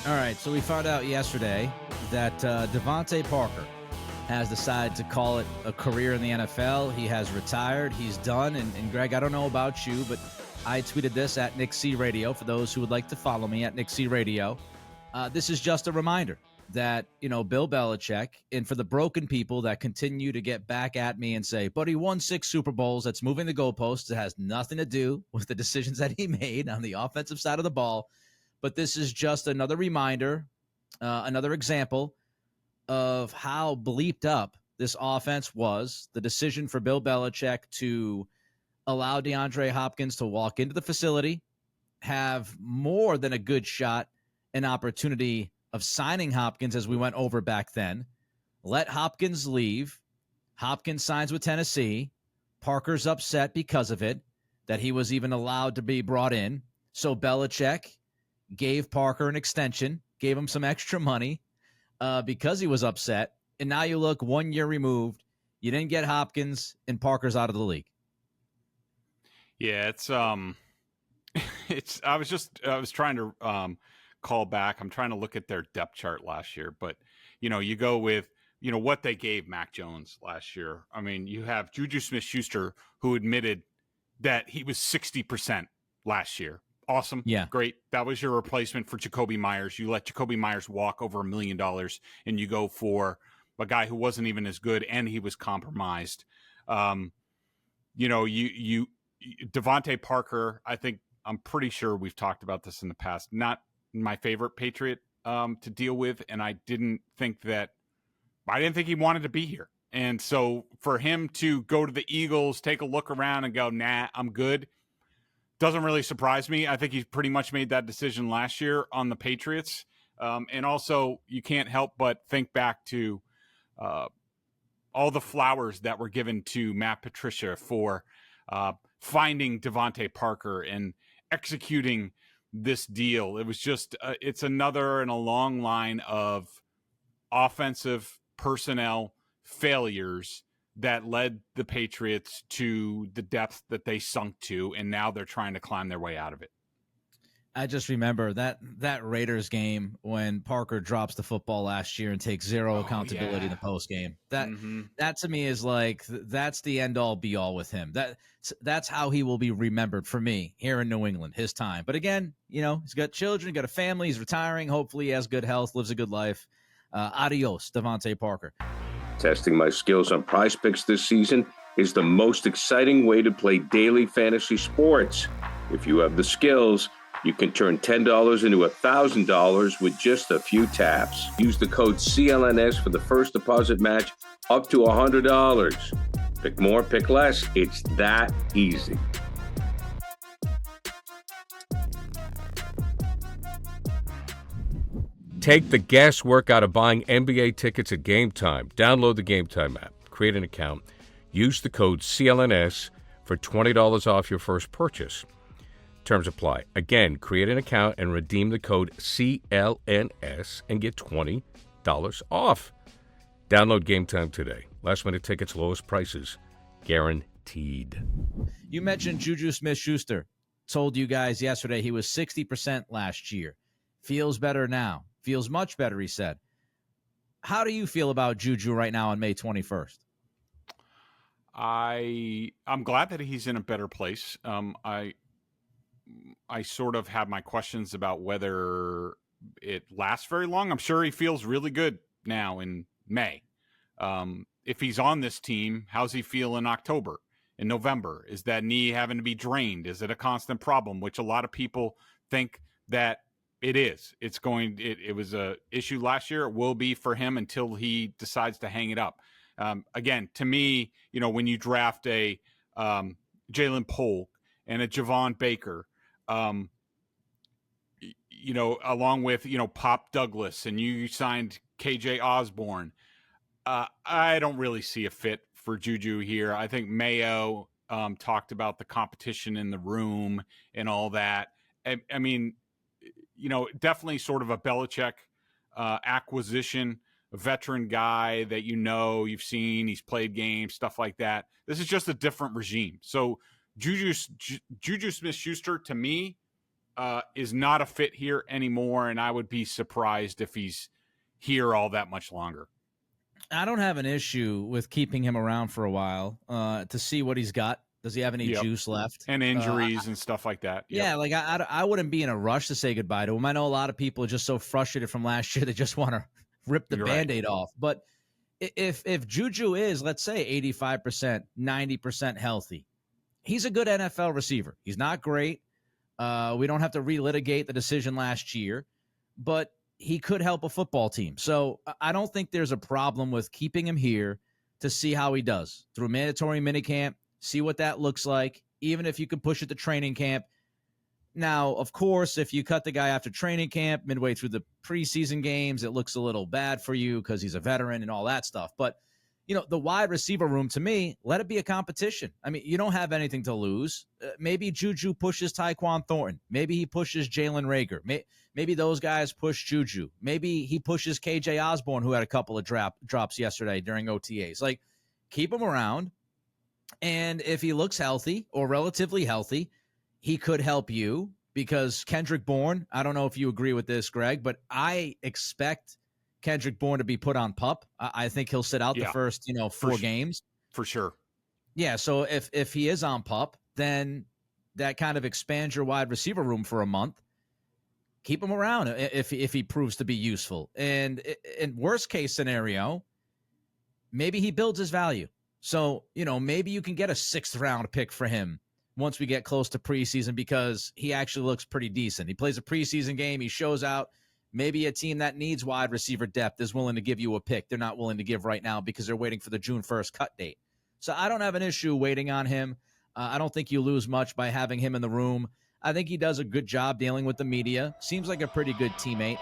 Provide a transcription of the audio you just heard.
All right, so we found out yesterday that DeVante Parker has decided to call it a career in the NFL. He has retired. He's done. And Greg, I don't know about you, but I tweeted this at Nick C Radio for those who would like to follow me at Nick C Radio. This is just a reminder that, Bill Belichick, and for the broken people that continue to get back at me and say, but he won 6 Super Bowls, that's moving the goalposts. It has nothing to do with the decisions that he made on the offensive side of the ball. But this is just another reminder, another example of how bleeped up this offense was. The decision for Bill Belichick to allow DeAndre Hopkins to walk into the facility, have more than a good shot, an opportunity of signing Hopkins as we went over back then. Let Hopkins leave. Hopkins signs with Tennessee. Parker's upset because of it, that he was even allowed to be brought in. So Belichick gave Parker an extension, gave him some extra money because he was upset. And now you look 1 year removed. You didn't get Hopkins, and Parker's out of the league. Yeah, it's I was trying to call back. I'm trying to look at their depth chart last year, but you go with what they gave Mac Jones last year. I mean, you have JuJu Smith-Schuster, who admitted that he was 60% last year. Awesome. Yeah. Great. That was your replacement for Jacoby Myers. You let Jacoby Myers walk over $1 million, and you go for a guy who wasn't even as good, and he was compromised. DeVante Parker, I'm pretty sure we've talked about this in the past. Not my favorite Patriot to deal with, and I didn't think he wanted to be here. And so for him to go to the Eagles, take a look around and go, nah, I'm good, doesn't really surprise me. I think he pretty much made that decision last year on the Patriots. And also, you can't help but think back to all the flowers that were given to Matt Patricia for finding DeVante Parker and executing this deal. It was just, it's another in a long line of offensive personnel failures that led the Patriots to the depth that they sunk to, and now they're trying to climb their way out of it. I just remember that Raiders game when Parker drops the football last year and takes zero accountability in the post game. That to me is like, that's the end all be all with him. That's how he will be remembered for me here in New England, his time. But again, he's got children, got a family, he's retiring. Hopefully he has good health, lives a good life. Adios, DeVante Parker. Testing my skills on Prize Picks this season is the most exciting way to play daily fantasy sports. If you have the skills, you can turn $10 into $1,000 with just a few taps. Use the code CLNS for the first deposit match up to $100. Pick more, pick less. It's that easy. Take the guesswork out of buying NBA tickets at Game Time. Download the Game Time app, create an account, use the code CLNS for $20 off your first purchase. Terms apply. Again, create an account and redeem the code CLNS and get $20 off. Download Game Time today. Last minute tickets, lowest prices, guaranteed. You mentioned JuJu Smith-Schuster. Told you guys yesterday he was 60% last year. Feels better now. Feels much better, he said. How do you feel about JuJu right now on May 21st? I'm glad that he's in a better place. I sort of have my questions about whether it lasts very long. I'm sure he feels really good now in May. If he's on this team, how's he feel in October, in November? Is that knee having to be drained? Is it a constant problem, which a lot of people think that it is. It was a issue last year. It will be for him until he decides to hang it up. Again, to me, when you draft a Jalen Polk and a Javon Baker, along with, Pop Douglas, and you signed KJ Osborne, I don't really see a fit for JuJu here. I think Mayo talked about the competition in the room and all that. I mean, definitely sort of a Belichick acquisition, a veteran guy that you've seen, he's played games, stuff like that. This is just a different regime. So JuJu Smith-Schuster, to me, is not a fit here anymore, and I would be surprised if he's here all that much longer. I don't have an issue with keeping him around for a while to see what he's got. Does he have any juice left? And injuries and stuff like that. Yep. Yeah, like I wouldn't be in a rush to say goodbye to him. I know a lot of people are just so frustrated from last year they just want to rip the Band-Aid off. But if JuJu is, let's say, 85%, 90% healthy, he's a good NFL receiver. He's not great. We don't have to relitigate the decision last year, but he could help a football team. So I don't think there's a problem with keeping him here to see how he does through mandatory minicamp, see what that looks like, even if you could push it to training camp. Now, of course, if you cut the guy after training camp, midway through the preseason games, it looks a little bad for you because he's a veteran and all that stuff. But, you know, the wide receiver room, to me, let it be a competition. I mean, you don't have anything to lose. Maybe JuJu pushes Tyquan Thornton. Maybe he pushes Jalen Reagor. Maybe those guys push JuJu. Maybe he pushes KJ Osborne, who had a couple of drops yesterday during OTAs. Like, keep him around. And if he looks healthy or relatively healthy, he could help you because Kendrick Bourne, I don't know if you agree with this, Greg, but I expect Kendrick Bourne to be put on PUP. I think he'll sit out the first, 4 games. For sure. Yeah, so if he is on PUP, then that kind of expands your wide receiver room for a month. Keep him around if he proves to be useful. And in worst case scenario, maybe he builds his value. So, maybe you can get a 6th round pick for him once we get close to preseason because he actually looks pretty decent. He plays a preseason game. He shows out. Maybe a team that needs wide receiver depth is willing to give you a pick they're not willing to give right now because they're waiting for the June 1st cut date. So I don't have an issue waiting on him. I don't think you lose much by having him in the room. I think he does a good job dealing with the media. Seems like a pretty good teammate.